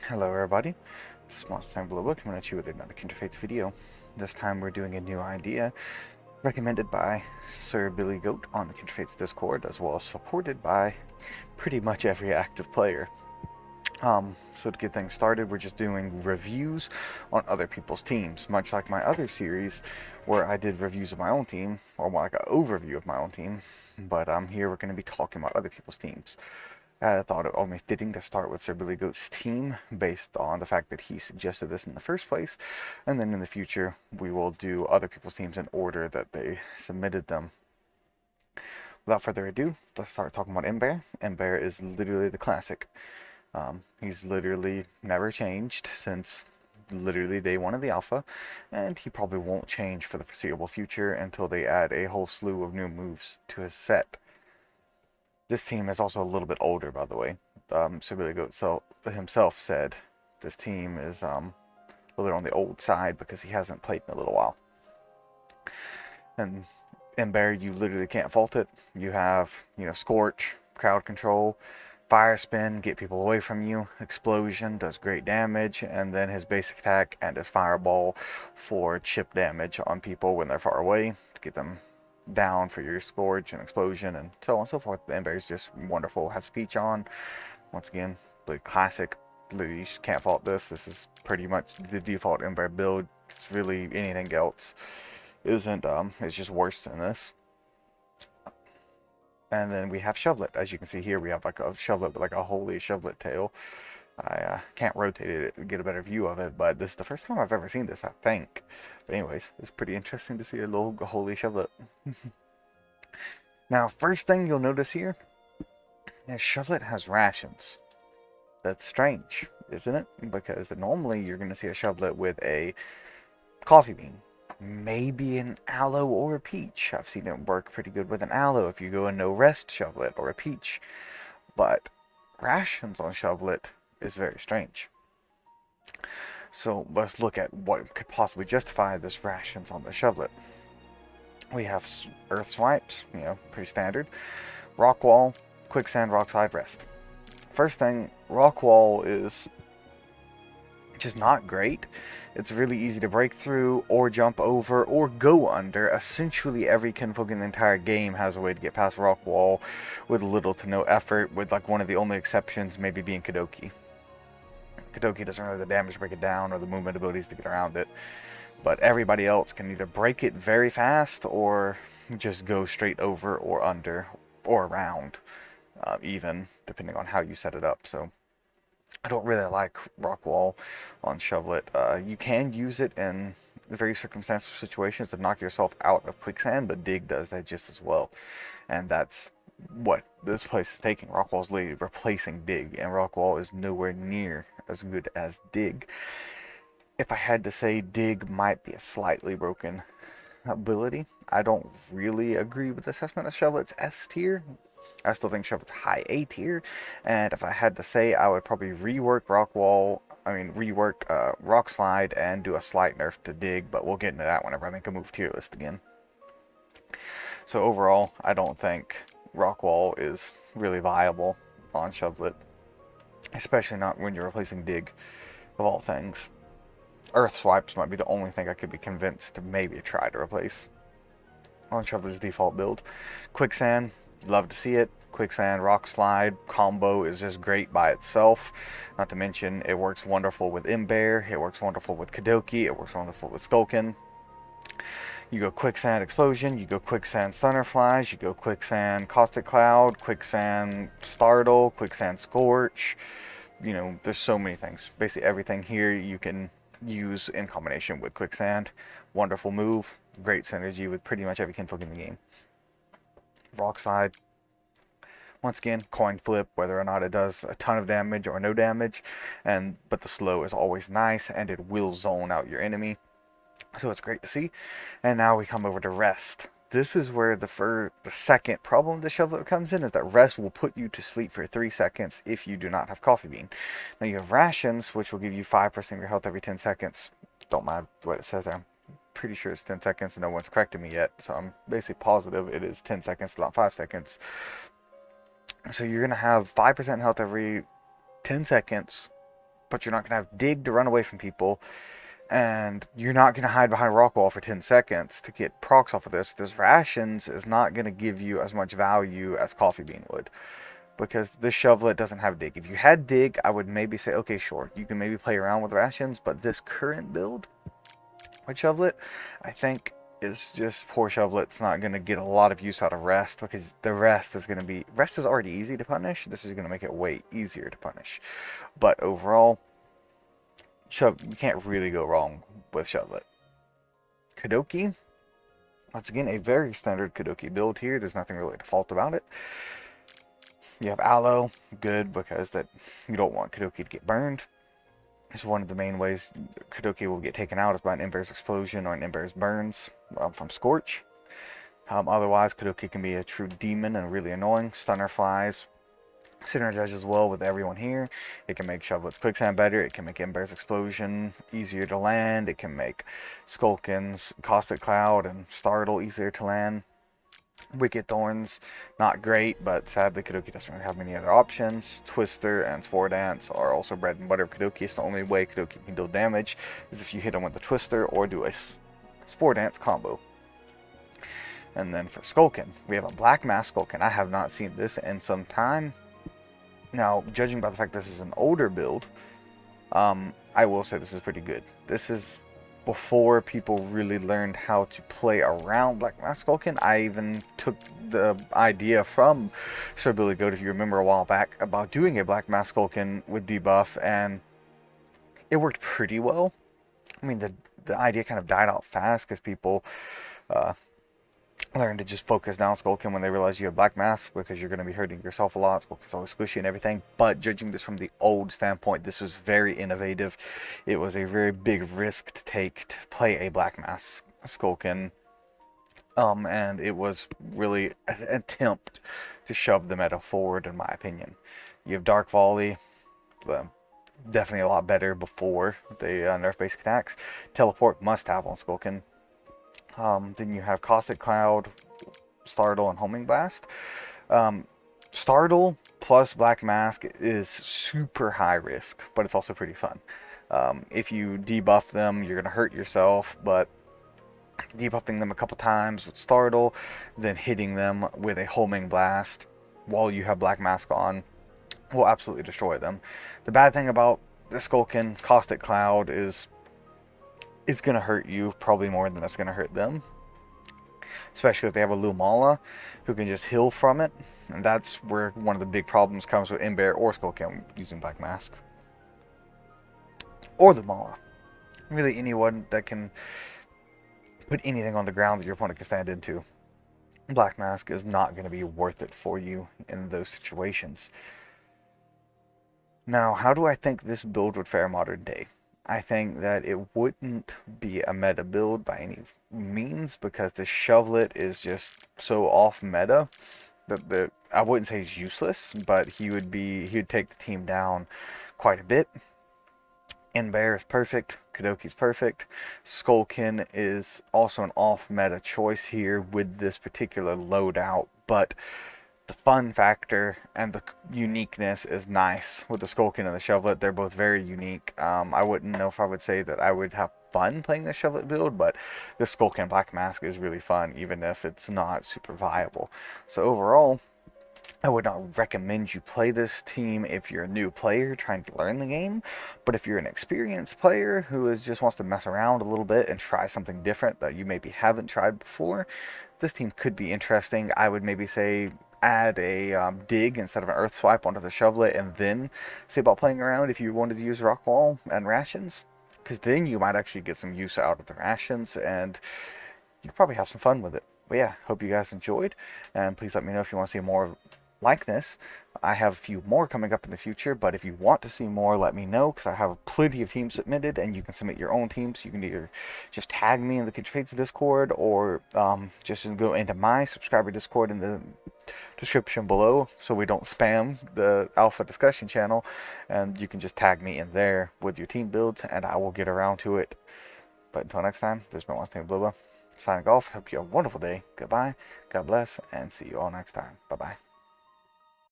Hello everybody, it's Monstertaming Bisloba coming at you with another Kindred video. This time we're doing a new idea recommended by Sir Billy Goat on the Kindred Discord, as well as supported by pretty much every active player. So to get things started, we're just doing reviews on other people's teams, much like my other series where I did reviews of my own team, or more like an overview of my own team, but here we're going to be talking about other people's teams. I thought it only fitting to start with Sir Billy Goat's team based on the fact that he suggested this in the first place, and then in the future we will do other people's teams in order that they submitted them. Without further ado, let's start talking about Ember. Ember is literally the classic. He's literally never changed since literally day one of the alpha, and he probably won't change for the foreseeable future until they add a whole slew of new moves to his set. This team is also a little bit older, by the way. Sir Billy Goat himself said this team is a little on the old side because he hasn't played in a little while. And Ember, you literally can't fault it. You have, Scorch, crowd control, fire spin, get people away from you, explosion does great damage, and then his basic attack and his fireball for chip damage on people when they're far away to get them down for your Scourge and Explosion and so on and so forth. The Ember is just wonderful. Has Peach on. Once again, the classic. Literally, you just can't fault this. This is pretty much the default Ember build. It's really anything else isn't, it's just worse than this. And then we have Shovelet. As you can see here, we have like a Shovelet with like a holy Shovelet tail. I can't rotate it to get a better view of it, but this is the first time I've ever seen this, I think. But anyways, it's pretty interesting to see a little holy Shovelet. Now, first thing you'll notice here is Shovelet has rations. That's strange, isn't it? Because normally you're going to see a Shovelet with a coffee bean. Maybe an aloe or a peach. I've seen it work pretty good with an aloe if you go a no rest Shovelet or a peach. But rations on Shovelet is very strange. So let's look at what could possibly justify this rations on the Shovelet. We have Earth Swipes, pretty standard. Rock Wall, Quicksand, Rock Slide, Rest. First thing, Rock Wall is just not great. It's really easy to break through or jump over or go under. Essentially every kinfolk in the entire game has a way to get past Rock Wall with little to no effort, with like one of the only exceptions maybe being Kadoki. Kadoki doesn't have the damage to break it down or the movement abilities to get around it. But everybody else can either break it very fast or just go straight over or under or around, even, depending on how you set it up. So I don't really like Rock Wall on Shovelet. You can use it in very circumstantial situations to knock yourself out of Quicksand, but Dig does that just as well. And that's what this place is taking. Rock Wall's literally replacing Dig, and Rock Wall is nowhere near as good as Dig. If I had to say, Dig might be a slightly broken ability. I don't really agree with the assessment of Shovelet's S tier. I still think Shovelet's high A tier. And if I had to say, I would probably rework Rock Slide and do a slight nerf to Dig, but we'll get into that whenever I make a move tier list again. So overall, I don't think Rock Wall is really viable on Shovelet, especially not when you're replacing Dig, of all things. Earth Swipes might be the only thing I could be convinced to maybe try to replace on Shovelet's default build. Quicksand, love to see it. Quicksand Rock Slide combo is just great by itself. Not to mention, it works wonderful with Ember, it works wonderful with Kadoki, it works wonderful with Skulkin. You go Quicksand Explosion, you go Quicksand Thunderflies, you go Quicksand Caustic Cloud, Quicksand Startle, Quicksand Scorch. There's so many things. Basically everything here you can use in combination with Quicksand. Wonderful move, great synergy with pretty much every kinfolk in the game. Rock Slide, once again, coin flip, whether or not it does a ton of damage or no damage, but the slow is always nice and it will zone out your enemy, so it's great to see. And now we come over to Rest. This is where the second problem the Shovelet comes in, is that Rest will put you to sleep for 3 seconds if you do not have Coffee Bean. Now you have Rations, which will give you 5% of your health every 10 seconds. Don't mind what it says there. I'm pretty sure it's 10 seconds and no one's corrected me yet, so I'm basically positive it is 10 seconds, not 5 seconds. So you're going to have 5% health every 10 seconds but you're not going to have dig to run away from people, and you're not going to hide behind a rock wall for 10 seconds to get procs off of this. This rations is not going to give you as much value as coffee bean would, because this shovelet doesn't have dig. If you had dig, I would maybe say, okay, sure, you can maybe play around with rations, but this current build with shovelet, I think, is just poor shovelet's not going to get a lot of use out of rest, because the rest is already easy to punish. This is going to make it way easier to punish. But overall, you can't really go wrong with shovelet. Kadoki, once again, a very standard Kadoki build here. There's nothing really to fault about it. You have aloe, good, because that you don't want Kadoki to get burned. It's one of the main ways Kadoki will get taken out is by an Ember's explosion or an Ember's burns from Scorch. Otherwise, Kadoki can be a true demon and really annoying. Stunner flies synergizes well with everyone here. It can make Shovelet's Quicksand better. It can make Ember's explosion easier to land. It can make Skulkin's Caustic Cloud and Startle easier to land. Wicked Thorns, not great, but sadly Kadoki doesn't really have many other options. Twister and Spore Dance are also bread and butter of Kadoki. It's the only way Kadoki can deal damage is if you hit him with a Twister or do a Spore Dance combo. And then for Skulkin, we have a Black Mask Skulkin. I have not seen this in some time. Now, judging by the fact this is an older build, I will say this is pretty good. This is before people really learned how to play around Black Mask Skulkin. I even took the idea from Sir Billy Goat, if you remember a while back, about doing a Black Mask Skulkin with debuff, and it worked pretty well. I mean, the idea kind of died out fast because people learn to just focus down Skulkin when they realize you have Black Mask, because you're going to be hurting yourself a lot. Skulkin's always squishy and everything. But judging this from the old standpoint, this was very innovative. It was a very big risk to take to play a Black Mask Skulkin. And it was really an attempt to shove the meta forward, in my opinion. You have Dark Volley, definitely a lot better before they nerf basic attacks. Teleport must have on Skulkin. Then you have Caustic Cloud, Startle, and Homing Blast. Startle plus Black Mask is super high risk, but it's also pretty fun. If you debuff them, you're going to hurt yourself, but debuffing them a couple times with Startle, then hitting them with a Homing Blast while you have Black Mask on will absolutely destroy them. The bad thing about the Skulkin Caustic Cloud is it's going to hurt you probably more than it's going to hurt them. Especially if they have a Lumala who can just heal from it. And that's where one of the big problems comes with Ember or Skulkin using Black Mask. Or Lumala. Really anyone that can put anything on the ground that your opponent can stand into. Black Mask is not going to be worth it for you in those situations. Now, how do I think this build would fare modern day? I think that it wouldn't be a meta build by any means, because the Shovelet is just so off meta that I wouldn't say he's useless, but he would take the team down quite a bit. Ember is perfect, Kadoki's perfect. Skulkin is also an off meta choice here with this particular loadout, but the fun factor and the uniqueness is nice with the Skulkin and the Shovelet. They're both very unique. I wouldn't know if I would say that I would have fun playing the Shovelet build, but the Skulkin Black Mask is really fun, even if it's not super viable. So overall, I would not recommend you play this team if you're a new player trying to learn the game, but if you're an experienced player who just wants to mess around a little bit and try something different that you maybe haven't tried before, this team could be interesting. I would maybe say add a dig instead of an earth swipe onto the Shovelet, and then see about playing around if you wanted to use rock wall and rations, because then you might actually get some use out of the rations and you could probably have some fun with it. But yeah, hope you guys enjoyed, and please let me know if you want to see more like this. I have a few more coming up in the future, but if you want to see more, let me know, because I have plenty of teams submitted, and you can submit your own teams. You can either just tag me in the Kindred Discord, or just go into my subscriber Discord in the description below, so we don't spam the alpha discussion channel, and you can just tag me in there with your team builds, and I will get around to it. But until next time, this has been Monstertaming Bisloba, signing off. Hope you have a wonderful day. Goodbye, God bless, and see you all next time. Bye bye.